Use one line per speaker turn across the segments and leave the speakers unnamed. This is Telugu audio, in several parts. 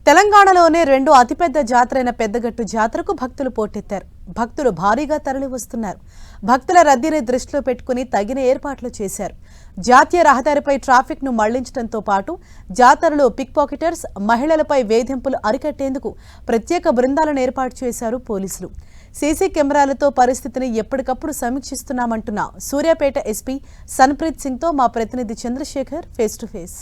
తెలంగాణలోనే రెండో అతిపెద్ద జాతరైన పెద్దగట్టు జాతరకు భక్తులు పోటెత్తారు. భక్తులు భారీగా తరలి వస్తున్నారు. భక్తుల రద్దీని దృష్టిలో పెట్టుకుని తగిన ఏర్పాట్లు చేశారు. జాతీయ రహదారిపై ట్రాఫిక్ ను మళ్లించడంతో పాటు జాతరలో పిక్ పాకెటర్స్, మహిళలపై వేధింపులు అరికట్టేందుకు ప్రత్యేక బృందాలను ఏర్పాటు చేశారు పోలీసులు. సీసీ కెమెరాలతో పరిస్థితిని ఎప్పటికప్పుడు సమీక్షిస్తున్నామంటున్న సూర్యాపేట ఎస్పీ సన్ప్రీత్ సింగ్తో మా ప్రతినిధి చంద్రశేఖర్ ఫేస్ టు ఫేస్.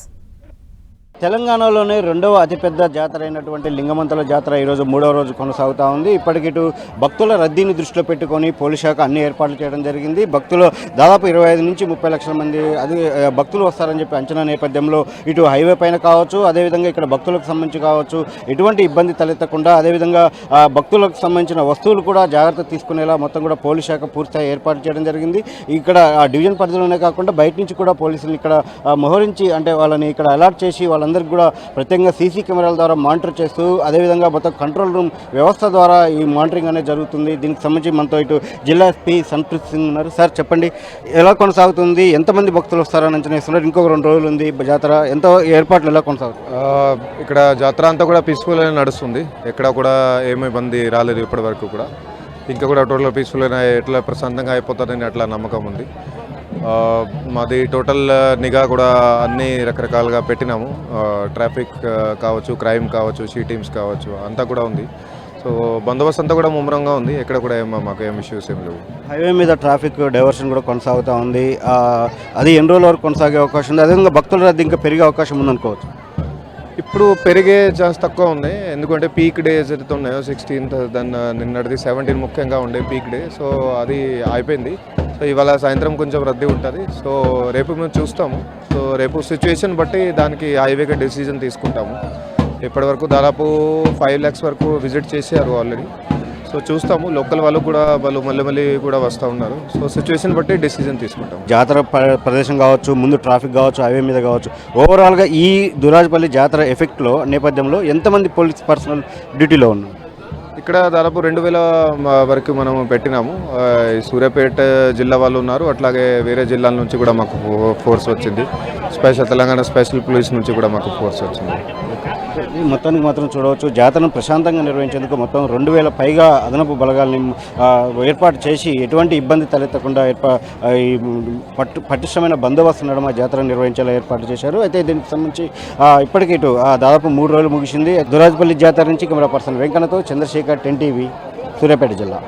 తెలంగాణలోనే రెండవ అతిపెద్ద జాతర అయినటువంటి లింగమంతల జాతర ఈరోజు మూడవ రోజు కొనసాగుతూ ఉంది. ఇప్పటికిటు భక్తుల రద్దీని దృష్టిలో పెట్టుకొని పోలీస్ శాఖ అన్ని ఏర్పాట్లు చేయడం జరిగింది. భక్తులు దాదాపు 25 నుంచి 30 లక్షల మంది భక్తులు వస్తారని చెప్పి అంచనా నేపథ్యంలో ఇటు హైవే పైన కావచ్చు, అదేవిధంగా ఇక్కడ భక్తులకు సంబంధించి కావచ్చు ఎటువంటి ఇబ్బంది తలెత్తకుండా, అదేవిధంగా భక్తులకు సంబంధించిన వస్తువులు కూడా జాగ్రత్త తీసుకునేలా మొత్తం కూడా పోలీస్ శాఖ పూర్తిగా ఏర్పాటు చేయడం జరిగింది. ఇక్కడ డివిజన్ పరిధిలోనే కాకుండా బయట నుంచి కూడా పోలీసులు ఇక్కడ మోహరించి అంటే వాళ్ళని ఇక్కడ అలర్ట్ చేసి వాళ్ళందరికీ కూడా ప్రత్యేకంగా సీసీ కెమెరాల ద్వారా మానిటర్ చేస్తూ, అదేవిధంగా మొత్తం కంట్రోల్ రూమ్ వ్యవస్థ ద్వారా ఈ మానిటరింగ్ అనేది జరుగుతుంది. దీనికి సంబంధించి మనతో ఇటు జిల్లా ఎస్పీ సన్ప్రీత్ సింగ్ ఉన్నారు. సార్ చెప్పండి, ఎలా కొనసాగుతుంది, ఎంతమంది భక్తులు వస్తారని అంచనా వేస్తున్నారు? ఇంకొక 2 రోజులు ఉంది జాతర, ఎంత ఏర్పాట్లు ఎలా కొనసాగుతుంది?
ఇక్కడ జాతర అంతా కూడా పీస్ఫుల్ గా నడుస్తుంది. ఎక్కడ కూడా ఏమి ఇబ్బంది రాలేదు ఇప్పటి వరకు కూడా. ఇంకా కూడా టోటల్ పీస్ఫుల్ గా ఎట్లా ప్రశాంతంగా అయిపోతుందని అట్లా నమ్మకం ఉంది. మాది టోటల్ నిఘా కూడా అన్ని రకరకాలుగా పెట్టినాము. ట్రాఫిక్ కావచ్చు, క్రైమ్ కావచ్చు, షీ టీమ్స్ కావచ్చు, అంతా కూడా ఉంది. సో బందోబస్తు అంతా కూడా ముమ్మరంగా ఉంది. ఎక్కడ కూడా మాకు ఏం ఇష్యూస్ ఏం లేవు.
హైవే మీద ట్రాఫిక్ డైవర్షన్ కూడా కొనసాగుతూ ఉంది. అది ఎన్ని రోజుల వరకు కొనసాగే అవకాశం ఉంది? అదేవిధంగా భక్తుల రద్దీ ఇంకా పెరిగే అవకాశం ఉందనుకోవచ్చు.
ఇప్పుడు పెరిగే ఛాన్స్ తక్కువ ఉంది. ఎందుకంటే పీక్ డేస్ అయితే ఉన్నాయో 16th, నిన్నటిది 17 ముఖ్యంగా ఉండే పీక్ డే. సో అది అయిపోయింది. సో ఇవాళ సాయంత్రం కొంచెం రద్దీ ఉంటుంది. సో రేపు మేము చూస్తాము. సో రేపు సిచ్యువేషన్ బట్టి దానికి హైవేగా డెసిజన్ తీసుకుంటాము. ఇప్పటివరకు దాదాపు 5 lakhs వరకు విజిట్ చేశారు ఆల్రెడీ. సో చూస్తాము. లోకల్ వాళ్ళు కూడా మళ్ళీ కూడా వస్తూ ఉన్నారు. సో సిచ్యువేషన్ బట్టి డెసిజన్ తీసుకుంటాం.
జాతర ప్రదేశం కావచ్చు, ముందు ట్రాఫిక్ కావచ్చు, హైవే మీద కావచ్చు, ఓవరాల్గా ఈ దురాజపల్లి జాతర ఎఫెక్ట్లో నేపథ్యంలో ఎంతమంది పోలీస్ పర్సనల్ డ్యూటీలో ఉన్నారు?
ఇక్కడ దాదాపు 2000 వరకు మనం పెట్టినాము. సూర్యాపేట జిల్లా వాళ్ళు ఉన్నారు. అట్లాగే వేరే జిల్లాల నుంచి కూడా మాకు ఫోర్స్ వచ్చింది. తెలంగాణ స్పెషల్ పోలీస్ నుంచి కూడా మాకు ఫోర్స్ వచ్చింది.
మొత్తానికి మాత్రం చూడవచ్చు, జాతరను ప్రశాంతంగా నిర్వహించేందుకు మొత్తం 2000 పైగా అదనపు బలగాల్ని ఏర్పాటు చేసి ఎటువంటి ఇబ్బంది తలెత్తకుండా పటిష్టమైన బందోబస్తు నడుమ జాతర నిర్వహించేలా ఏర్పాటు చేశారు. అయితే దీనికి సంబంధించి ఇప్పటికీ ఇటు దాదాపు 3 రోజులు ముగిసింది. దురాజపల్లి జాతర నుంచి కెమెరా పర్సన్ వెంకన్నతో చంద్రశేఖర్, 10 TV, సూర్యాపేట జిల్లా.